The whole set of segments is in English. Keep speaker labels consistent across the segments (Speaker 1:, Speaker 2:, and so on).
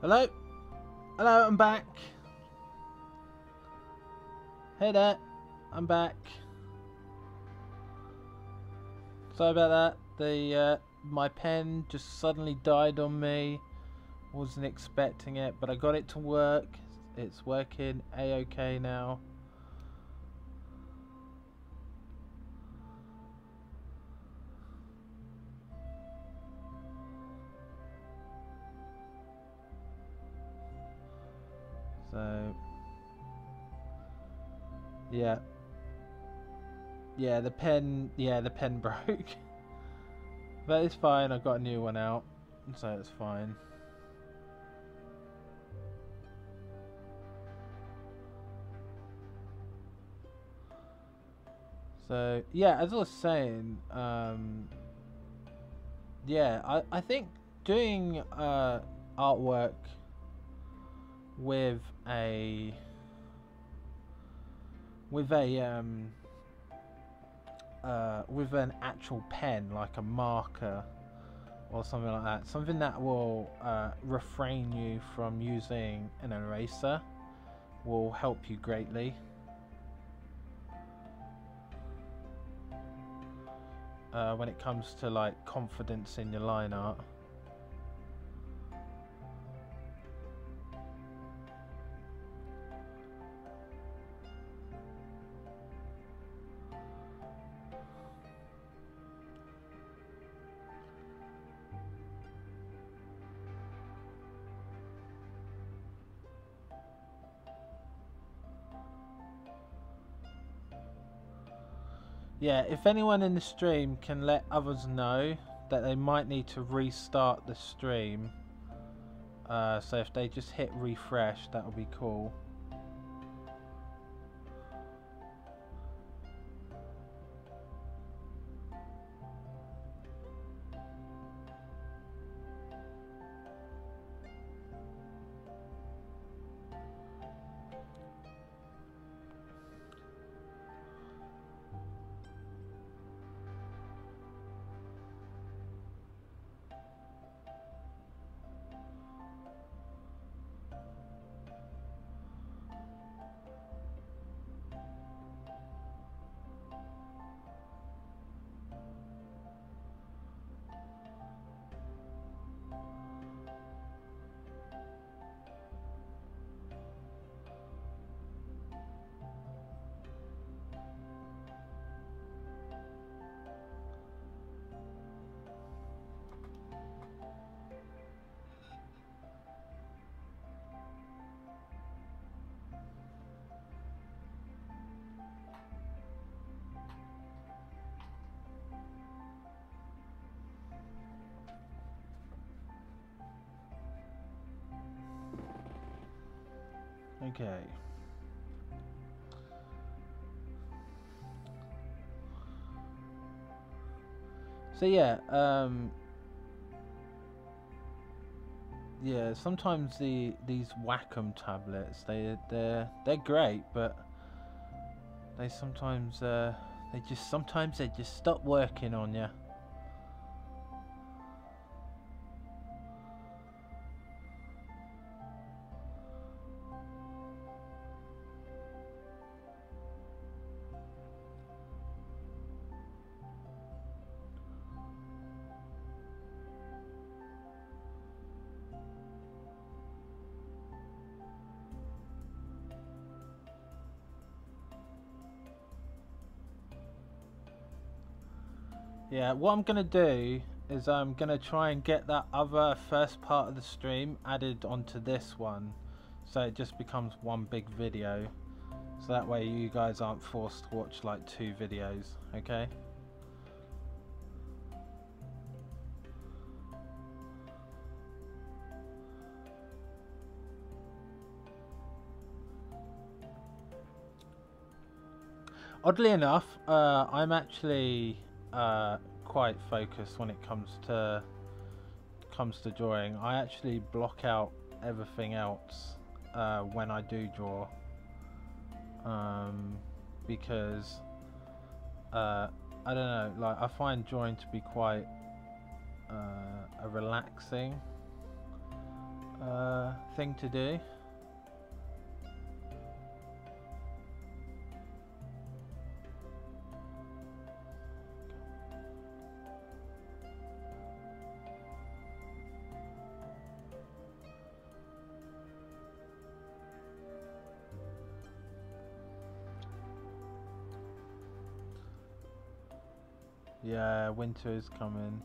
Speaker 1: Hello? Hello, I'm back. Hey there, I'm back. Sorry about that. My pen just suddenly died on me. Wasn't expecting it, but I got it to work. It's working a-okay now. So yeah, the pen broke, but it's fine. I got a new one out, so it's fine. So yeah, as I was saying, yeah, I think doing artwork with a with an actual pen, like a marker or something like that, something that will refrain you from using an eraser, will help you greatly. When it comes to like confidence in your line art. Yeah, if anyone in the stream can let others know that they might need to restart the stream, so if they just hit refresh, that would be cool. Okay. So yeah, yeah. Sometimes these Wacom tablets, they're great, but they sometimes they just stop working on you. Yeah, what I'm gonna do is I'm gonna try and get that other first part of the stream added onto this one, so it just becomes one big video, so that way you guys aren't forced to watch like 2 videos, okay? Oddly enough, I'm actually quite focused when it comes to drawing. I actually block out everything else when I do draw, because I don't know, like I find drawing to be quite a relaxing thing to do. Yeah, winter is coming.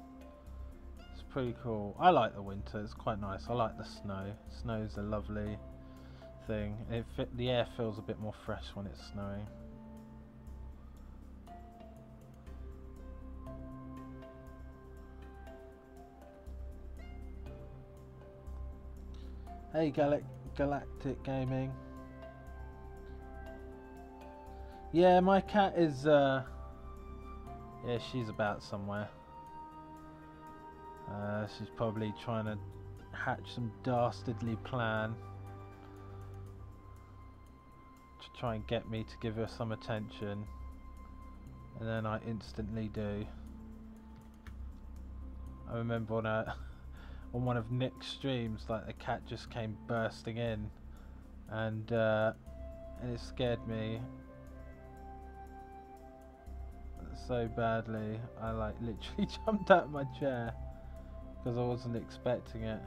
Speaker 1: It's pretty cool. I like the winter. It's quite nice. I like the snow. Snow's a lovely thing. The air feels a bit more fresh when it's snowing. Hey, Galactic Gaming. Yeah, my cat is yeah, she's about somewhere. She's probably trying to hatch some dastardly plan to try and get me to give her some attention, and then I instantly do. I remember on on one of Nick's streams, like the cat just came bursting in, and it scared me so badly. I like literally jumped out of my chair because I wasn't expecting it.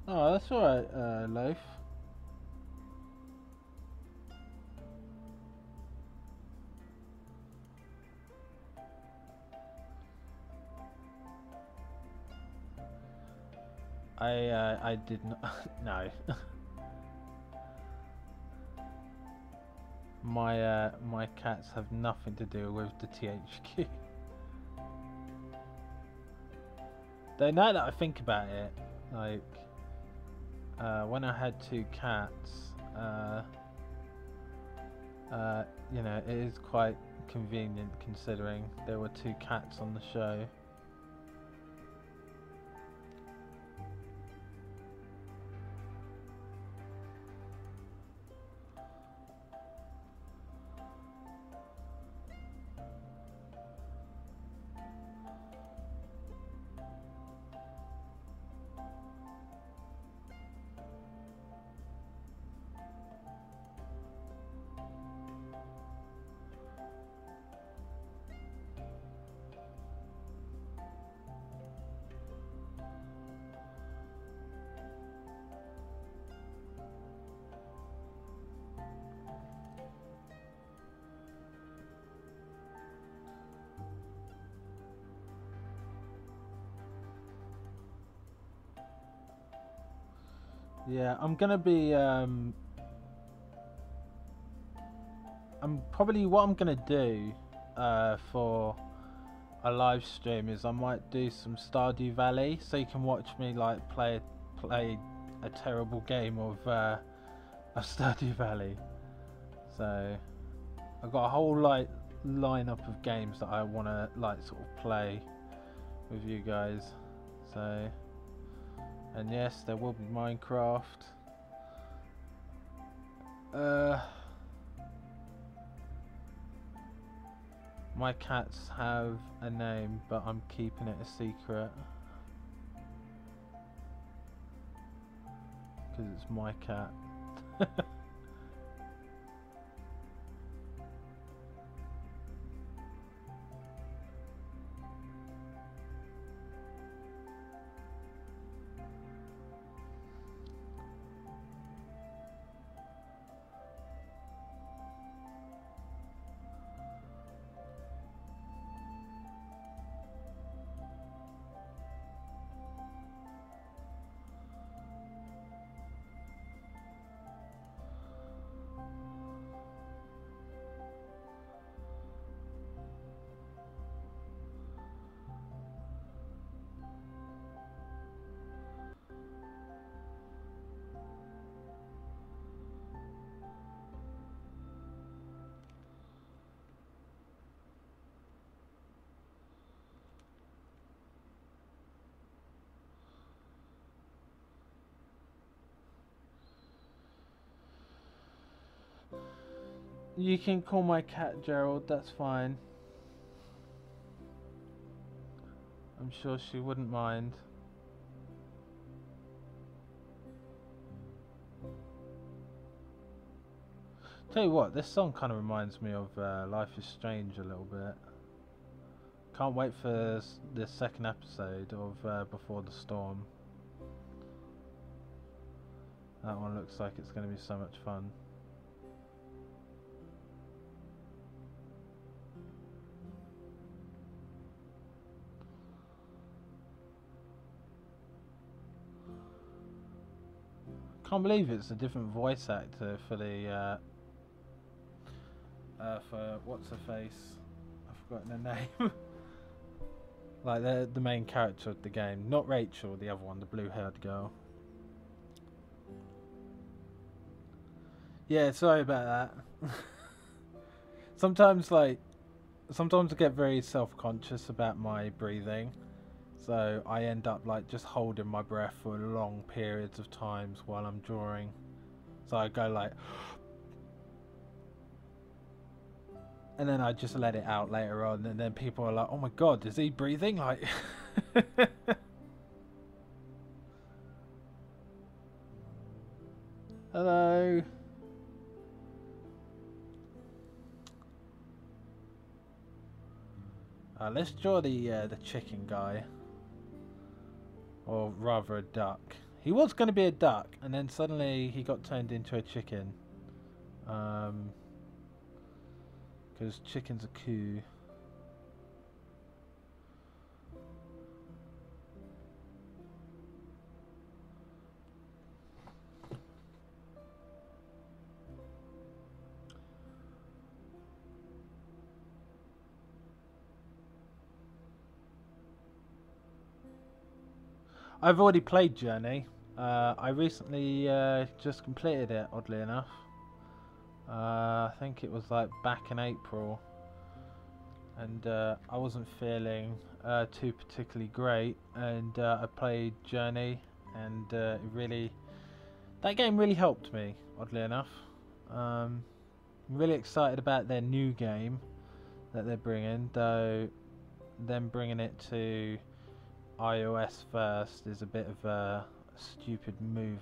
Speaker 1: Oh, that's alright, Loaf. I did not. No. My cats have nothing to do with the THQ. Though now that I think about it, like when I had 2 cats, you know, it is quite convenient considering there were 2 cats on the show. Yeah, I'm gonna be I'm probably, what I'm gonna do for a live stream is I might do some Stardew Valley, so you can watch me like play a terrible game of Stardew Valley. So I've got a whole like lineup of games that I want to like sort of play with you guys. So, and yes, there will be Minecraft. My cats have a name, but I'm keeping it a secret because it's my cat. You can call my cat Gerald, that's fine. I'm sure she wouldn't mind. Tell you what, this song kind of reminds me of Life is Strange a little bit. Can't wait for the second episode of Before the Storm. That one looks like it's going to be so much fun. Can't believe it's a different voice actor for the for what's her face? I've forgotten her name. Like the main character of the game, not Rachel, the other one, the blue-haired girl. Yeah, sorry about that. Sometimes I get very self-conscious about my breathing. So I end up like just holding my breath for long periods of times while I'm drawing. So I go like, and then I just let it out later on, and then people are like, "Oh my god, is he breathing?" Like, hello. Let's draw the chicken guy. Or rather a duck. He was going to be a duck, and then suddenly he got turned into a chicken. Because chicken's a coup. I've already played Journey. I recently just completed it, oddly enough. I think it was like back in April. And I wasn't feeling too particularly great. And I played Journey. And that game really helped me, oddly enough. I'm really excited about their new game that they're bringing. Though them bringing it to iOS first is a bit of a stupid move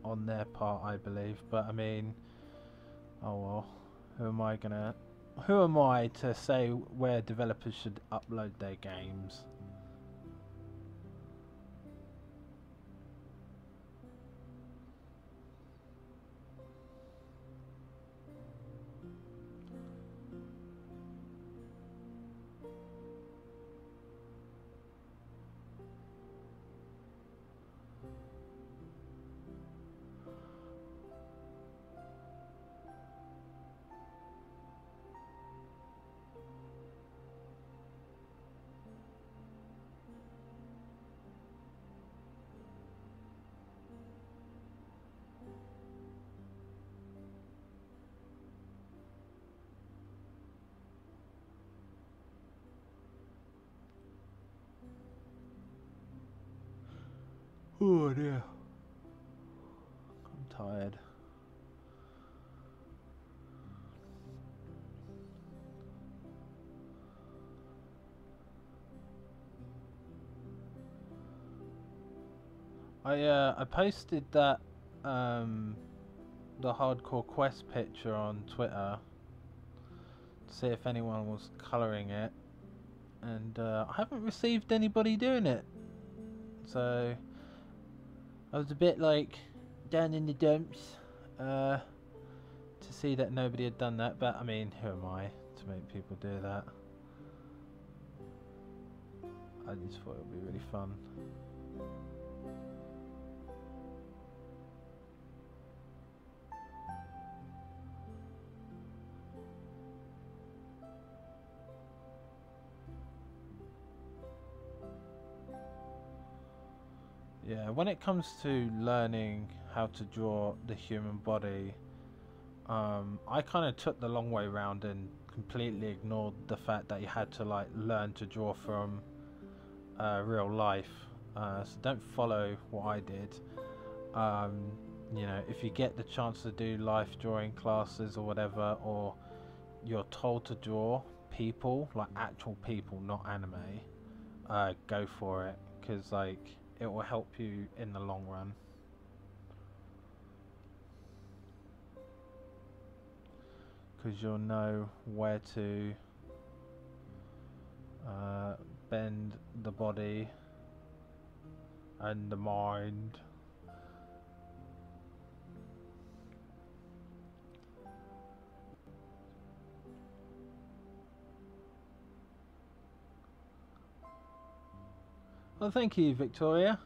Speaker 1: on their part, I believe. But I mean, oh well, who am I to say where developers should upload their games? Oh dear. I'm tired. I posted that the hardcore quest picture on Twitter to see if anyone was colouring it, and I haven't received anybody doing it, so I was a bit like down in the dumps to see that nobody had done that. But I mean, who am I to make people do that? I just thought it would be really fun. Yeah, when it comes to learning how to draw the human body, I kind of took the long way round and completely ignored the fact that you had to like learn to draw from real life. So don't follow what I did. You know, if you get the chance to do life drawing classes or whatever, or you're told to draw people, like actual people, not anime, go for it, because like it will help you in the long run. Because you'll know where to bend the body and the mind. Well, thank you, Victoria.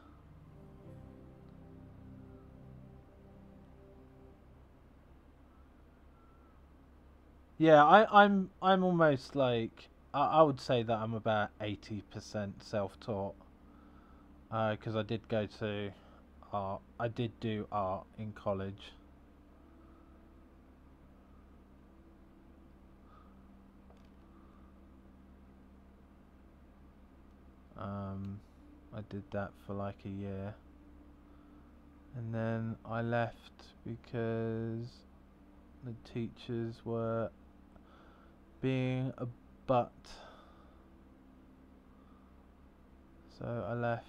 Speaker 1: Yeah, I'm almost like I would say that I'm about 80% self-taught. Because I did go to art. I did do art in college. I did that for like a year, and then I left because the teachers were being a butt. So I left.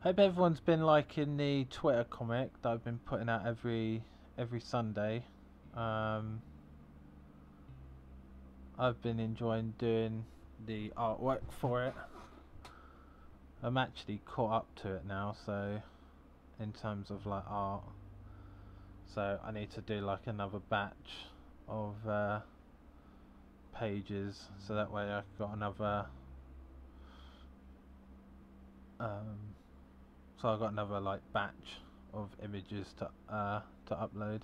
Speaker 1: Hope everyone's been liking the Twitter comic that I've been putting out every Sunday. I've been enjoying doing the artwork for it. I'm actually caught up to it now, so in terms of like art, so I need to do like another batch of pages, so that way I've got another so I've got another like batch of images to upload.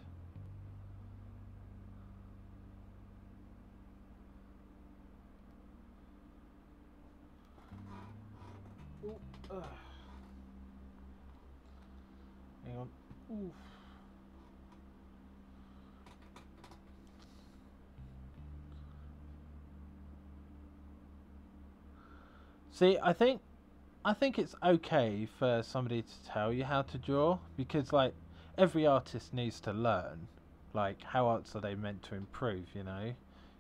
Speaker 1: Hang on. Oof. See, I think it's okay for somebody to tell you how to draw, because like every artist needs to learn. Like, how else are they meant to improve, you know?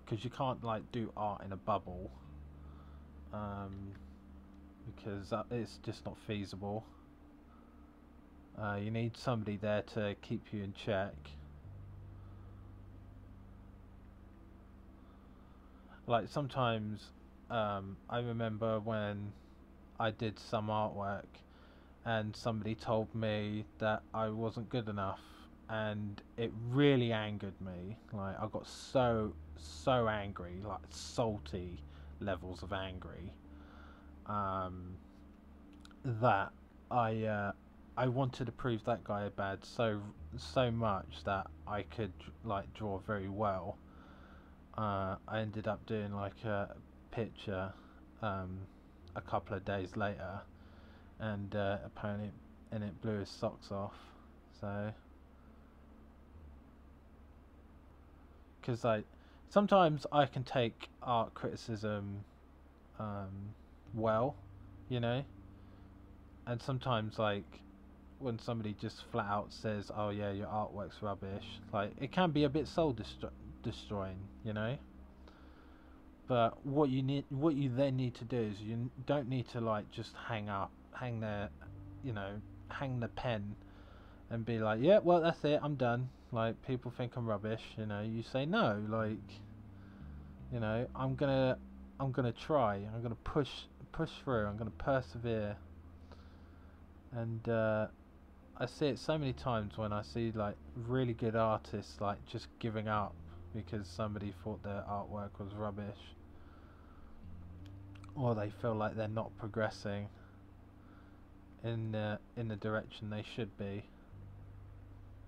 Speaker 1: Because you can't like do art in a bubble, because it's just not feasible. You need somebody there to keep you in check. Like sometimes, I remember when I did some artwork and somebody told me that I wasn't good enough, and it really angered me. Like, I got so angry, like salty levels of angry, that I wanted to prove that guy bad so much that I could like draw very well. I ended up doing like a picture a couple of days later, and apparently it blew his socks off. So, because like sometimes I can take art criticism well, you know, and sometimes like when somebody just flat out says, "Oh yeah, your artwork's rubbish," like it can be a bit soul destroying, you know. But what you then need to do is you don't need to like just hang the, you know, hang the pen and be like, yeah, well that's it, I'm done. Like, people think I'm rubbish, you know. You say no, like, you know, I'm gonna try. I'm gonna push through. I'm gonna persevere. And I see it so many times when I see like really good artists like just giving up because somebody thought their artwork was rubbish, or they feel like they're not progressing in the direction they should be.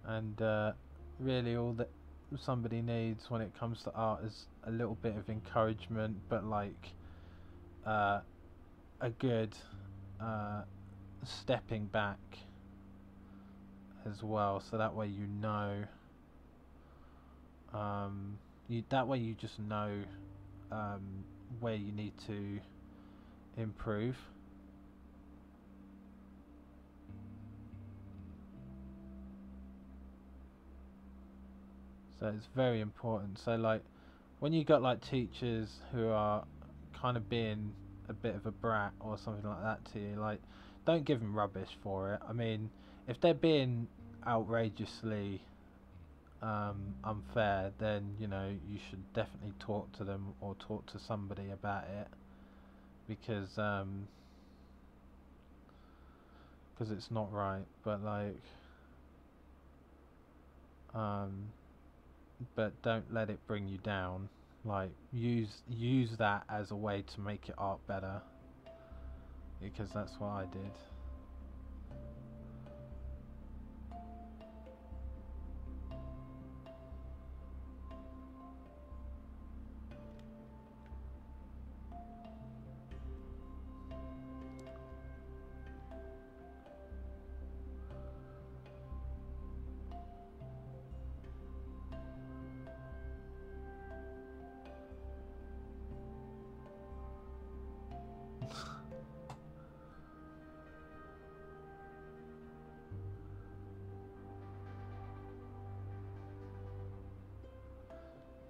Speaker 1: And really all that somebody needs when it comes to art is a little bit of encouragement, but like a good stepping back as well, so that way you know. That way you just know where you need to improve. So it's very important. So like when you got like teachers who are kind of being a bit of a brat or something like that to you, like don't give them rubbish for it. I mean, if they're being outrageously unfair, then you know you should definitely talk to them or talk to somebody about it, because it's not right. But like but don't let it bring you down. Like use that as a way to make your art better, because that's what I did.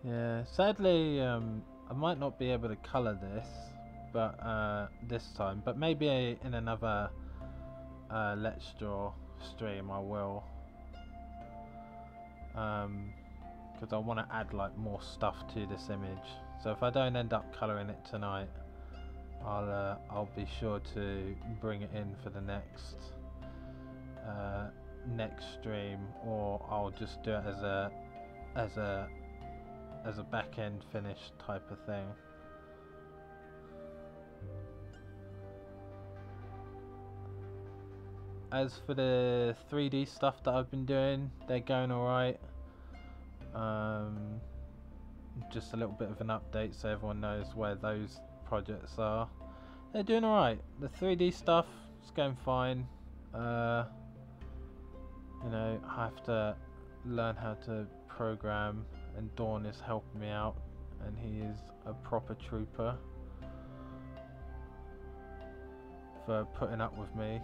Speaker 1: Yeah, sadly, I might not be able to colour this, but this time. But maybe in another Let's Draw stream I will, because I want to add like more stuff to this image. So if I don't end up colouring it tonight, I'll be sure to bring it in for the next stream, or I'll just do it as a back-end finish type of thing. As for the 3D stuff that I've been doing, they're going alright. Just a little bit of an update so everyone knows where those projects are. They're doing alright. The 3D stuff is going fine. You know, I have to learn how to program, and Dawn is helping me out, and he is a proper trooper for putting up with me.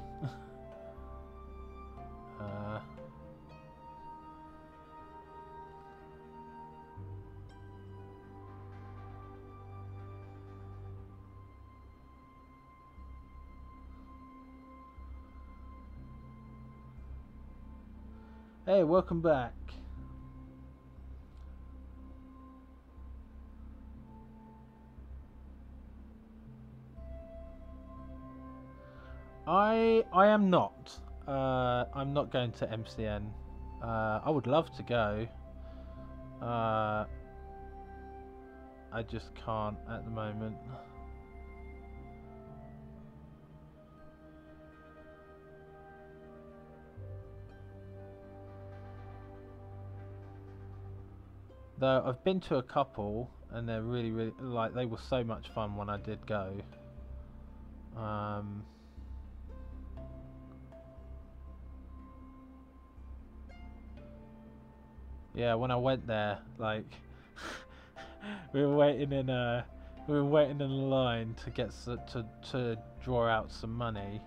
Speaker 1: Hey, welcome back. I am not. I'm not going to MCN. I would love to go. I just can't at the moment. Though I've been to a couple, and they're really like, they were so much fun when I did go. Yeah, when I went there, like we were waiting in a line to get to draw out some money,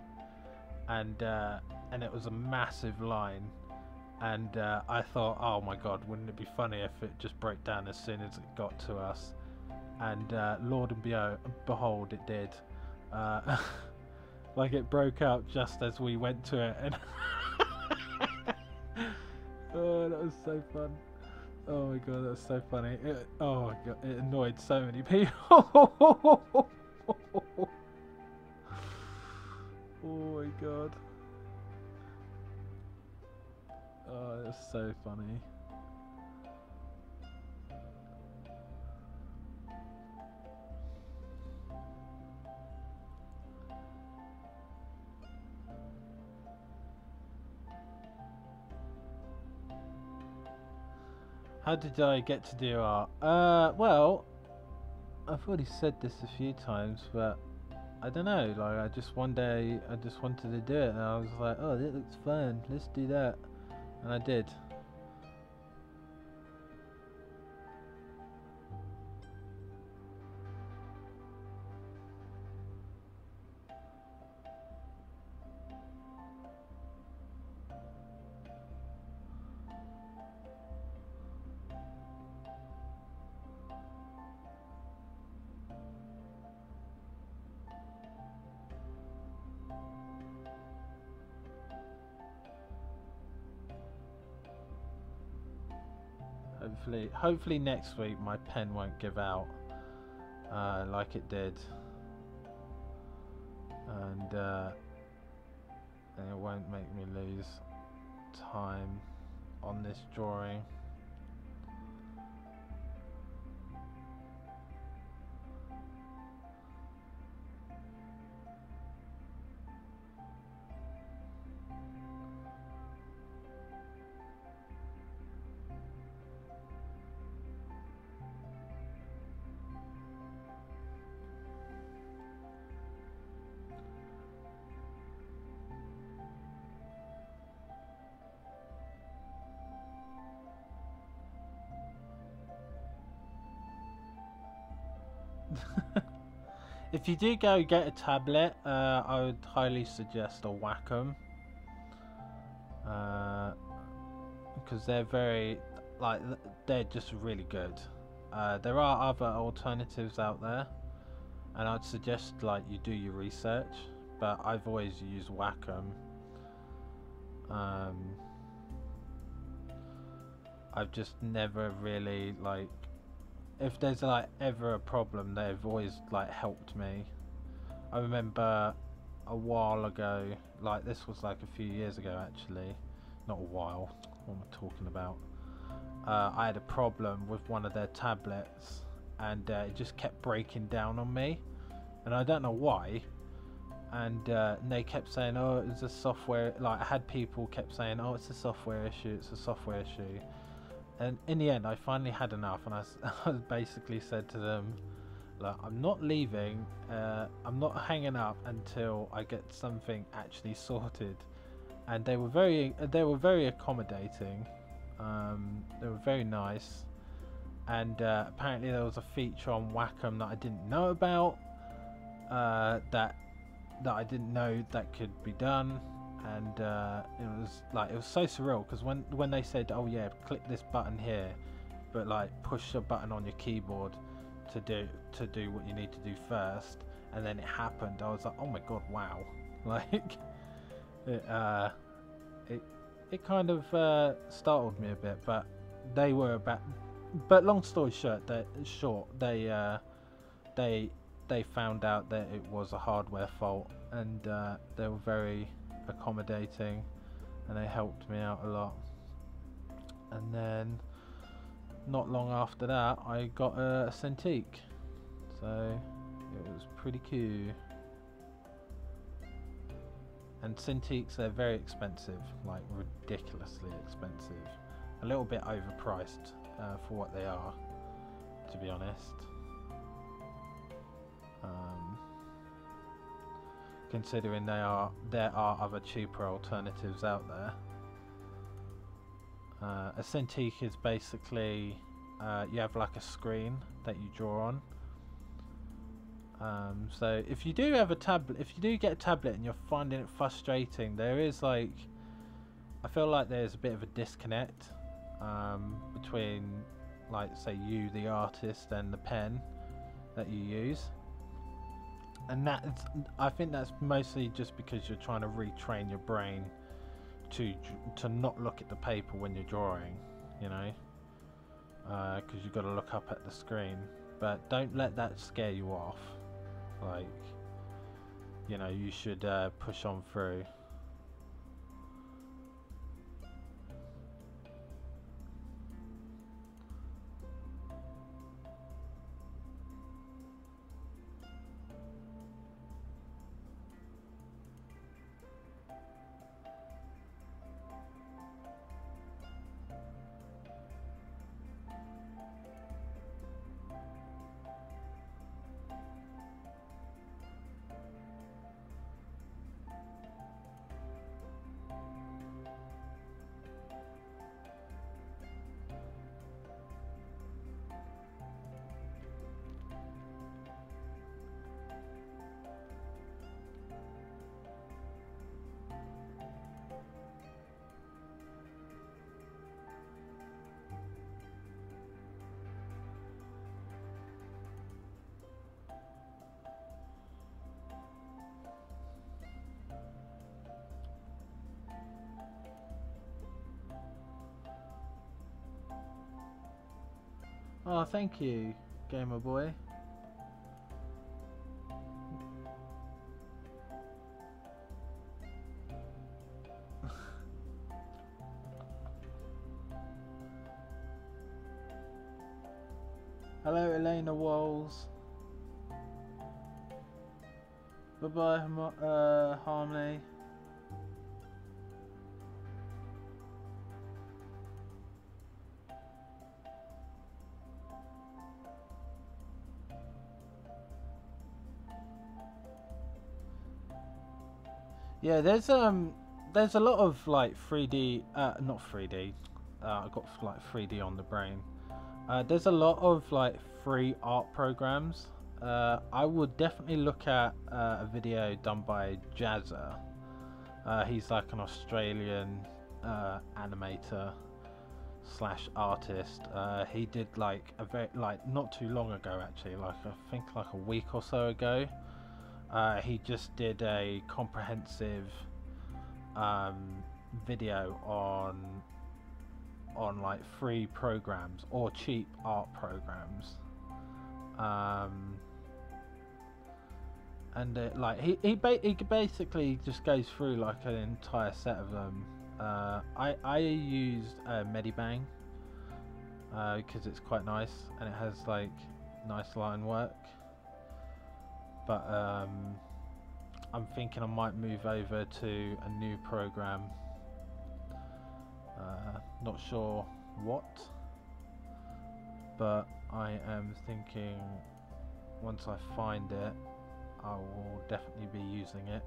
Speaker 1: and it was a massive line, and I thought, oh my god, wouldn't it be funny if it just broke down as soon as it got to us? And Lord and behold, it did. Like it broke out just as we went to it, and oh, that was so fun. Oh my god, that was so funny. Oh my god, it annoyed so many people. Oh my god. Oh, that's so funny. How did I get to do art? Well, I've already said this a few times, but I don't know, like I just one day I just wanted to do it and I was like, oh, that looks fun, let's do that, and I did. Hopefully next week my pen won't give out like it did, and it won't make me lose time on this drawing. If you do go get a tablet, I would highly suggest a Wacom, because they're they're just really good. There are other alternatives out there, and I'd suggest like you do your research, but I've always used Wacom. I've just never really like, if there's like ever a problem, they've always like helped me. I remember a while ago, like this was like a few years ago actually, not a while, what am I talking about? I had a problem with one of their tablets and it just kept breaking down on me, and I don't know why, and they kept saying, oh, it's a software, like I had people kept saying, oh, it's a software issue, it's a software issue. And in the end, I finally had enough, and I basically said to them, "Look, I'm not leaving. I'm not hanging up until I get something actually sorted." And they were very accommodating. They were very nice, and apparently there was a feature on Wacom that I didn't know about. That I didn't know that could be done. And it was so surreal, because when they said, oh yeah, click this button here, but like push a button on your keyboard to do what you need to do first, and then it happened, I was like, oh my god, wow. Like it kind of startled me a bit, but they were about, but long story short, they found out that it was a hardware fault, and they were very accommodating, and they helped me out a lot. And then not long after that, I got a Cintiq, so it was pretty cool. And Cintiqs, they're very expensive, like ridiculously expensive, a little bit overpriced for what they are, to be honest. Considering there are other cheaper alternatives out there. A Cintiq is basically you have like a screen that you draw on. So if you do have a tablet, if you do get a tablet and you're finding it frustrating, there is like, I feel like there's a bit of a disconnect between, like, say you, the artist, and the pen that you use. And I think that's mostly just because you're trying to retrain your brain to not look at the paper when you're drawing, you know, because you've got to look up at the screen. But don't let that scare you off. Like, you know, you should push on through. Oh, thank you, Gamer Boy. Hello, Elena Walls. Bye bye, Harmony. Yeah, there's a lot of like 3D, not 3D. I got like 3D on the brain. There's a lot of like free art programs. I would definitely look at a video done by Jazza. He's like an Australian animator slash artist. He did like a very not too long ago actually, like I think like a week or so ago. He just did a comprehensive video on like free programs or cheap art programs, and like he basically just goes through like an entire set of them. I used Medibang because it's quite nice and it has like nice line work, but I'm thinking I might move over to a new program. Not sure what, but I am thinking once I find it, I will definitely be using it.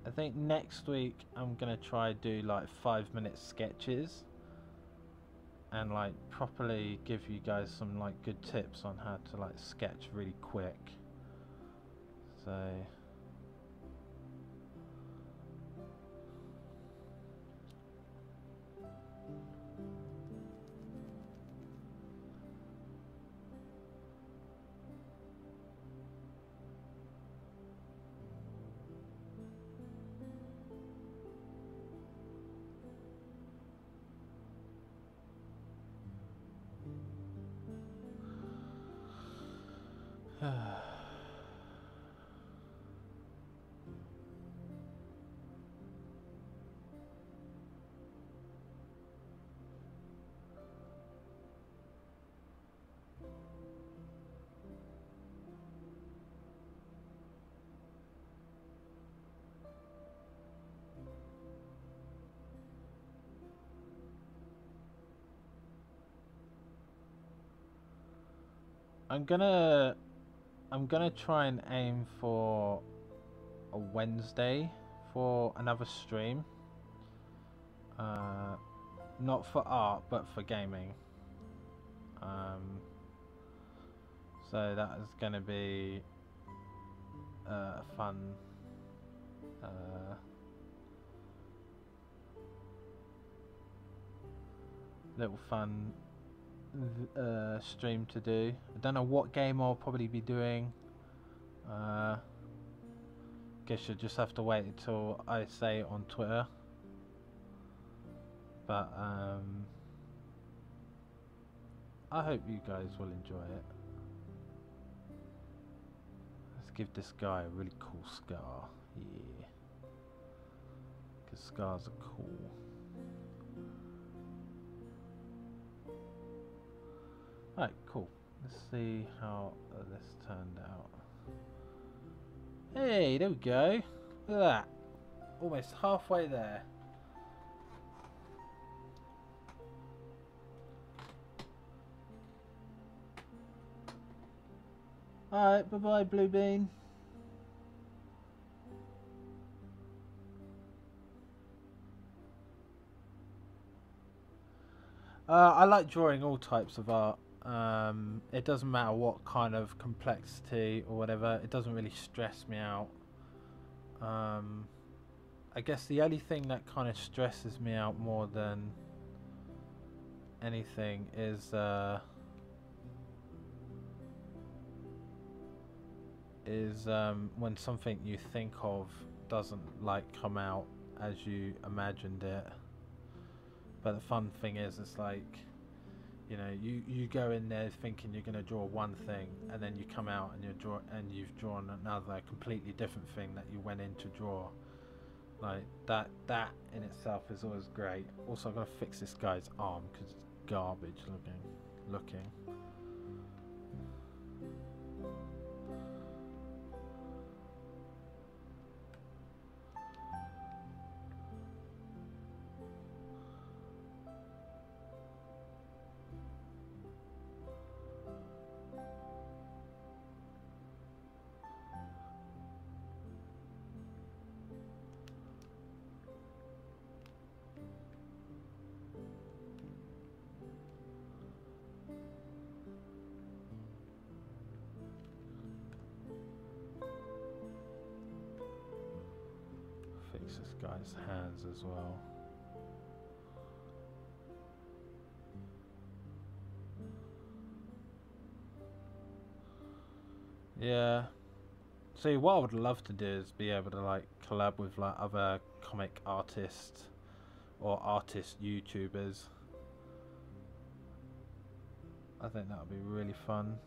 Speaker 1: I think next week I'm gonna try do like 5-minute sketches and like properly give you guys some like good tips on how to like sketch really quick. So I'm gonna try and aim for a Wednesday for another stream. Not for art, but for gaming. So that is gonna be a fun little fun stream to do. I don't know what game I'll probably be doing. Guess you'll just have to wait until I say it on Twitter. But I hope you guys will enjoy it. Let's give this guy a really cool scar. Yeah. Because scars are cool. Alright, cool. Let's see how this turned out. Hey, there we go. Look at that. Almost halfway there. Alright, bye-bye, Blue Bean. I like drawing all types of art. It doesn't matter what kind of complexity or whatever. It doesn't really stress me out. I guess the only thing that kind of stresses me out more than anything is when something you think of doesn't like come out as you imagined it. But the fun thing is, it's like, you know, you go in there thinking you're going to draw one thing, and then you come out and you've drawn another completely different thing that you went in to draw. Like that in itself is always great. Also, I've got to fix this guy's arm because it's garbage looking. Fix this guy's hands as well. Yeah. See, what I would love to do is be able to like collab with like other comic artists or artist YouTubers. I think that would be really fun.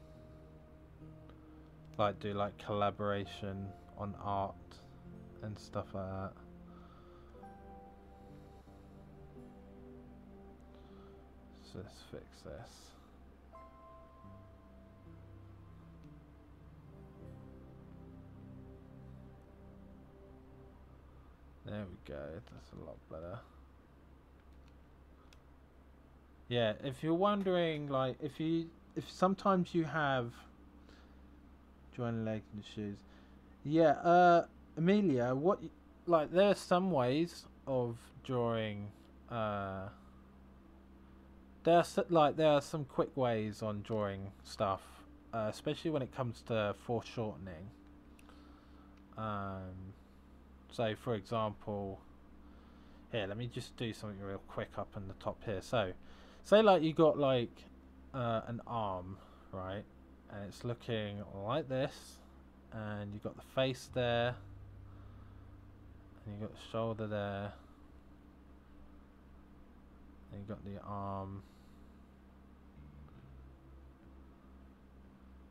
Speaker 1: Like do like collaboration on art and stuff like that. So let's fix this. There we go, that's a lot better. Yeah, if you're wondering, like, if sometimes you have join legs and shoes. Yeah, Amelia, like, there are some ways of drawing. There are some quick ways on drawing stuff, especially when it comes to foreshortening. So, for example, here, let me just do something real quick up in the top here. So, say like you got like an arm, right, and it's looking like this, and you've got the face there, and you've got the shoulder there, and you've got the arm.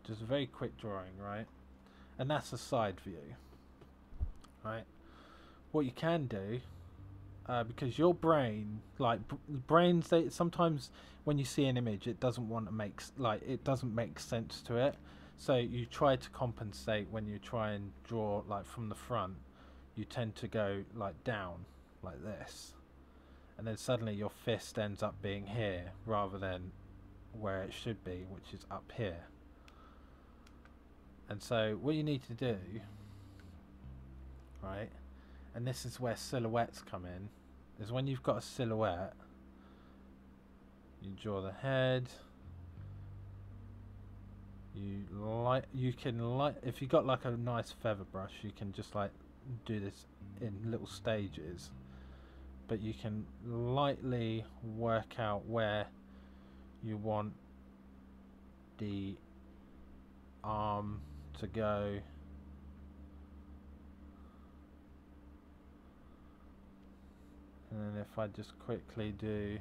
Speaker 1: Just a very quick drawing, right? And that's a side view, right? What you can do, because your brain, like brains, they sometimes when you see an image, it doesn't want to make it doesn't make sense to it. So you try to compensate when you try and draw like from the front. You tend to go like down, like this, and then suddenly your fist ends up being here rather than where it should be, which is up here. And so what you need to do, right, and this is where silhouettes come in, is when you've got a silhouette, you draw the head. You can if you got like a nice feather brush, you can just like do this in little stages, but you can lightly work out where you want the arm to go. And then if I just quickly do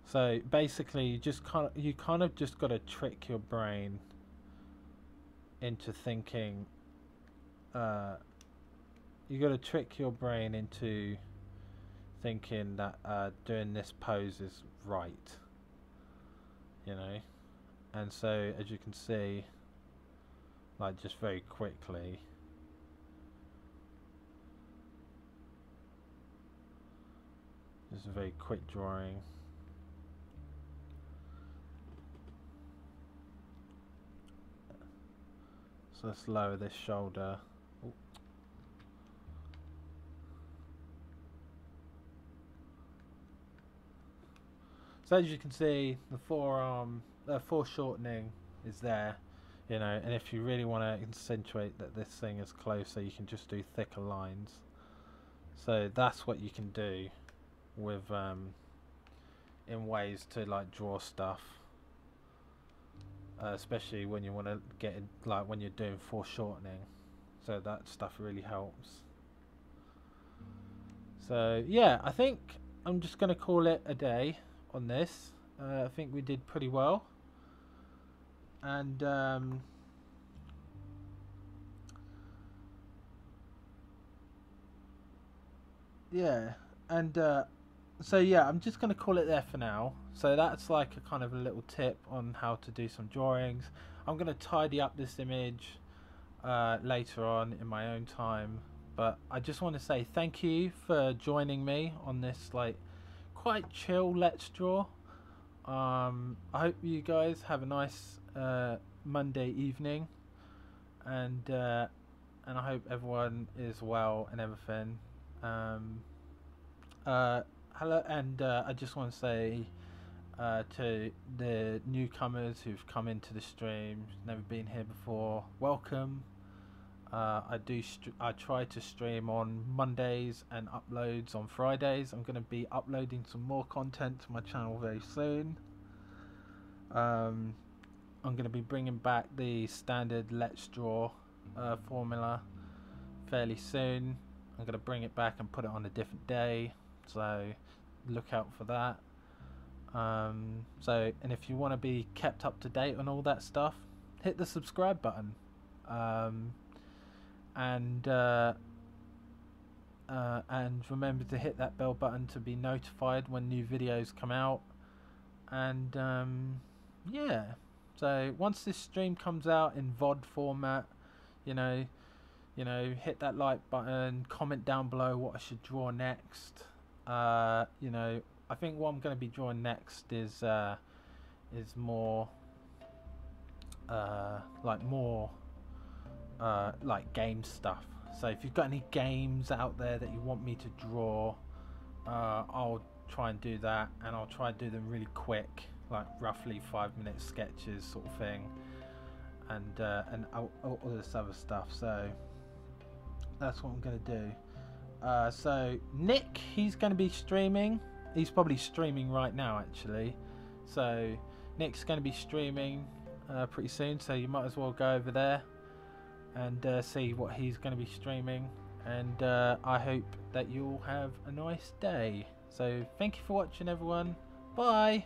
Speaker 1: so basically you kind of just got to trick your brain into thinking you got to trick your brain into thinking that doing this pose is right, you know. And so as you can see, like just very quickly, just a very quick drawing. So let's lower this shoulder. Ooh. So as you can see, the foreshortening is there, you know, and if you really want to accentuate that this thing is closer, you can just do thicker lines. So that's what you can do with in ways to like draw stuff. Especially when you want to get in, like when you're doing foreshortening, so that stuff really helps. So yeah, I think I'm just going to call it a day on this. I think we did pretty well, and yeah, and so yeah, I'm just going to call it there for now. So that's like a kind of a little tip on how to do some drawings. I'm going to tidy up this image later on in my own time, but I just want to say thank you for joining me on this like quite chill Let's Draw. I hope you guys have a nice Monday evening, and I hope everyone is well and everything. Hello, and I just want to say to the newcomers who've come into the stream, never been here before, welcome. I try to stream on Mondays and uploads on Fridays. I'm going to be uploading some more content to my channel very soon. I'm going to be bringing back the standard Let's Draw formula fairly soon. I'm going to bring it back and put it on a different day, so look out for that. And if you want to be kept up to date on all that stuff, hit the subscribe button, and remember to hit that bell button to be notified when new videos come out. And yeah, so once this stream comes out in VOD format, you know, hit that like button, comment down below what I should draw next. You know, I think what I'm going to be drawing next is more like game stuff. So if you've got any games out there that you want me to draw, I'll try and do that, and I'll try and do them really quick, like roughly 5-minute sketches sort of thing, and all this other stuff. So that's what I'm going to do. So Nick, he's going to be streaming. He's probably streaming right now actually. So Nick's going to be streaming pretty soon, so you might as well go over there and see what he's going to be streaming. And I hope that you all have a nice day. So thank you for watching, everyone. Bye.